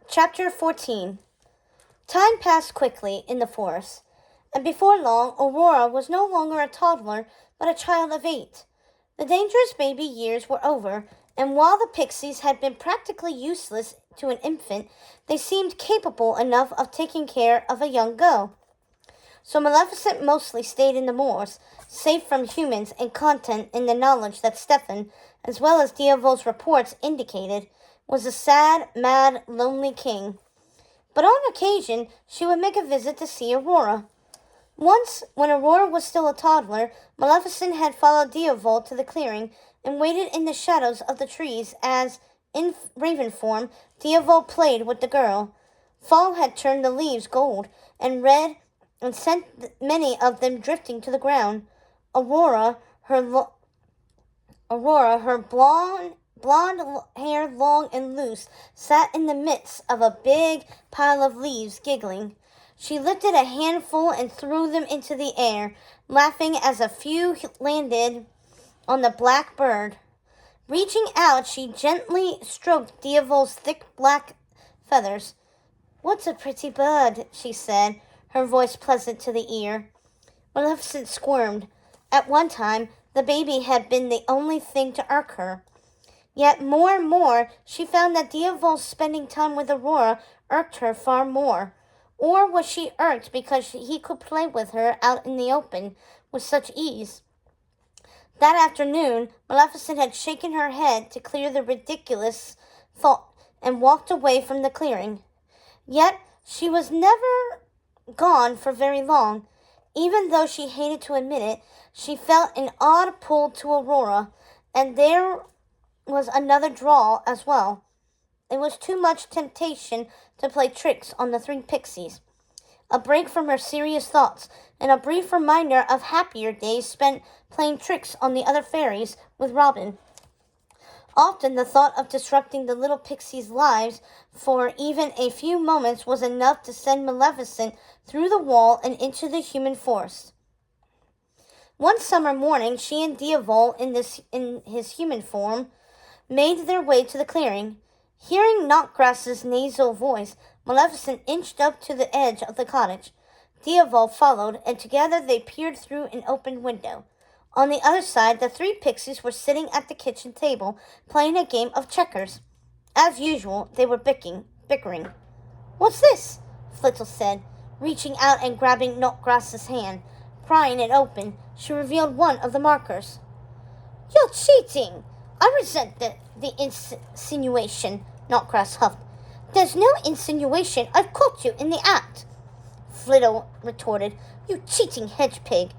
Chapter 14. Time passed quickly in the forest, and before long Aurora was no longer a toddler, but a child of 8. The dangerous baby years were over, and while the pixies had been practically useless to an infant, they seemed capable enough of taking care of a young girl. So Maleficent mostly stayed in the moors, safe from humans and content in the knowledge that Stefan, as well as Diavol's reports indicated, was a sad, mad, lonely king. But on occasion, she would make a visit to see Aurora. Once, when Aurora was still a toddler, Maleficent had followed Diavol to the clearing and waited in the shadows of the trees as, in raven form, Diavol played with the girl. Fall had turned the leaves gold and red and sent many of them drifting to the ground. Aurora, her blonde hair long and loose, sat in the midst of a big pile of leaves, giggling. She lifted a handful and threw them into the air, laughing as a few landed on the black bird. Reaching out, she gently stroked Diavol's thick black feathers. "What a pretty bird," she said, her voice pleasant to the ear. Maleficent squirmed. At one time, the baby had been the only thing to irk her. Yet more and more, she found that Diavol's spending time with Aurora irked her far more. Or was she irked because he could play with her out in the open with such ease? That afternoon, Maleficent had shaken her head to clear the ridiculous thought and walked away from the clearing. Yet she was never gone for very long. Even though she hated to admit it, she felt an odd pull to Aurora, and there was another draw as well. It was too much temptation to play tricks on the 3 pixies. A break from her serious thoughts, and a brief reminder of happier days spent playing tricks on the other fairies with Robin. Often the thought of disrupting the little pixies' lives for even a few moments was enough to send Maleficent through the wall and into the human forest. One summer morning, she and Diavol, in his human form, made their way to the clearing. Hearing Knotgrass's nasal voice, Maleficent inched up to the edge of the cottage. Diavol followed, and together they peered through an open window. On the other side, the 3 pixies were sitting at the kitchen table, playing a game of checkers. As usual, they were bickering. "What's this?" Flittle said, reaching out and grabbing Knotgrass's hand. Prying it open, she revealed one of the markers. "You're cheating! I resent the insinuation," Knotgrass huffed. "There's no insinuation. I've caught you in the act," Flittle retorted. "You cheating hedge pig."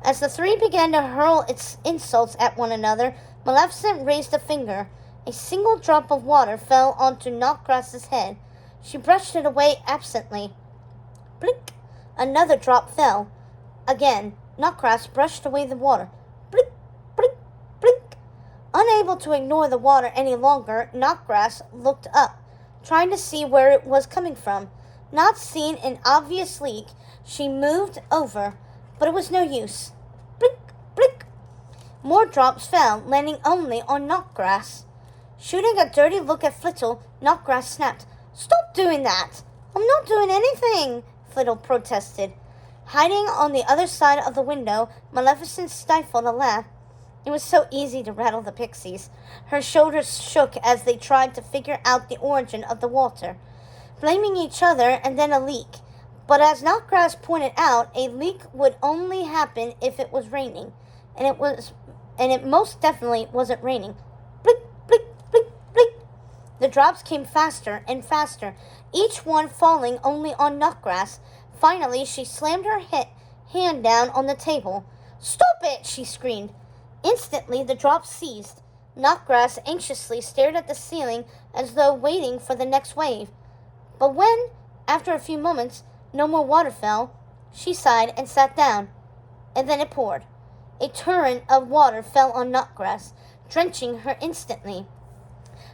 As the 3 began to hurl its insults at one another, Maleficent raised a finger. A single drop of water fell onto Knotgrass's head. She brushed it away absently. Blink! Another drop fell. Again, Knotgrass brushed away the water. Blink! Blink! Blink! Unable to ignore the water any longer, Knotgrass looked up, trying to see where it was coming from. Not seeing an obvious leak, she moved over, but it was no use. Blink! Blink! More drops fell, landing only on Knotgrass. Shooting a dirty look at Flittle, Knotgrass snapped. "Stop doing that!" "I'm not doing anything," Flittle protested. Hiding on the other side of the window, Maleficent stifled a laugh. It was so easy to rattle the pixies. Her shoulders shook as they tried to figure out the origin of the water, blaming each other and then a leak. But as Knotgrass pointed out, a leak would only happen if it was raining, and it most definitely wasn't raining. Blink, blink, blink, blink. The drops came faster and faster, each one falling only on Knotgrass. Finally, she slammed her hand down on the table. "Stop it!" she screamed. Instantly, the drops ceased. Knotgrass anxiously stared at the ceiling as though waiting for the next wave. But when, after a few moments, no more water fell, she sighed and sat down. And then it poured. A torrent of water fell on Knotgrass, drenching her instantly.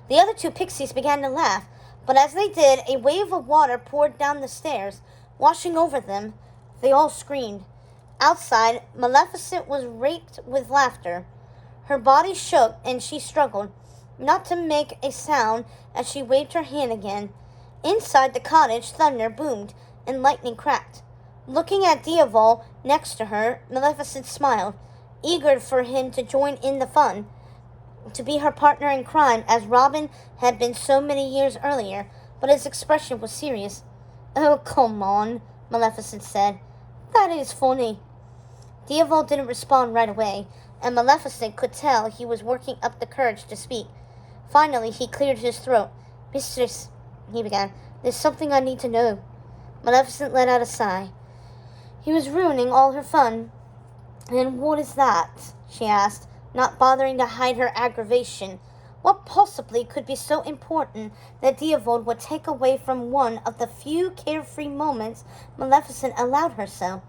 The other 2 pixies began to laugh, but as they did, a wave of water poured down the stairs, washing over them. They all screamed. Outside, Maleficent was raked with laughter. Her body shook, and she struggled not to make a sound as she waved her hand again. Inside the cottage, thunder boomed and lightning cracked. Looking at Diaval next to her, Maleficent smiled, eager for him to join in the fun, to be her partner in crime as Robin had been so many years earlier, but his expression was serious. "Oh, come on," Maleficent said. "That is funny." Diaval didn't respond right away, and Maleficent could tell he was working up the courage to speak. Finally, he cleared his throat. "Mistress," he began, "there's something I need to know." Maleficent let out a sigh. He was ruining all her fun. "And what is that?" she asked, not bothering to hide her aggravation. What possibly could be so important that Diavold would take away from one of the few carefree moments Maleficent allowed her so?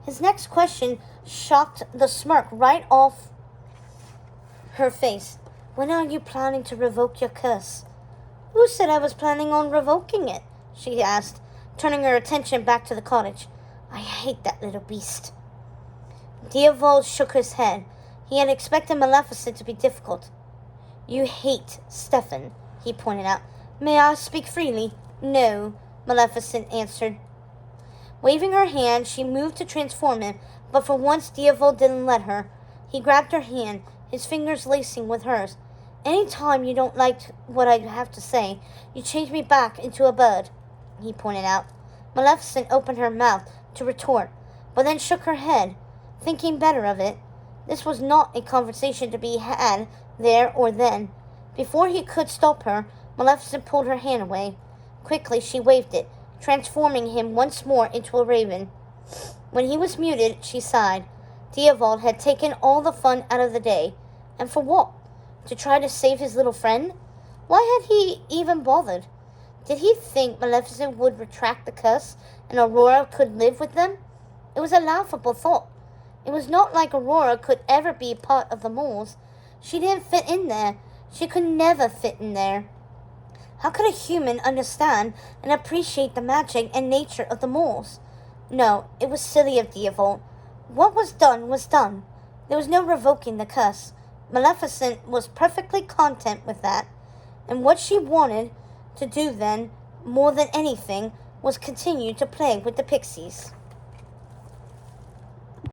His next question shocked the smirk right off her face. "When are you planning to revoke your curse?" "Who said I was planning on revoking it?" she asked, turning her attention back to the cottage. "I hate that little beast." Diavold shook his head. He had expected Maleficent to be difficult. "You hate Stefan," he pointed out. "May I speak freely?" "No," Maleficent answered. Waving her hand, she moved to transform him, but for once Diavold didn't let her. He grabbed her hand, his fingers lacing with hers. "Any time you don't like what I have to say, you change me back into a bird," he pointed out. Maleficent opened her mouth to retort, but then shook her head, thinking better of it. This was not a conversation to be had there or then. Before he could stop her, Maleficent pulled her hand away. Quickly she waved it, transforming him once more into a raven. When he was muted, she sighed. Diavold had taken all the fun out of the day. And for what? To try to save his little friend? Why had he even bothered? Did he think Maleficent would retract the curse and Aurora could live with them? It was a laughable thought. It was not like Aurora could ever be part of the moles. She didn't fit in there. She could never fit in there. How could a human understand and appreciate the magic and nature of the moles? No, it was silly of Diavold. What was done was done. There was no revoking the curse. Maleficent was perfectly content with that. And what she wanted to do then, more than anything, was continue to play with the pixies.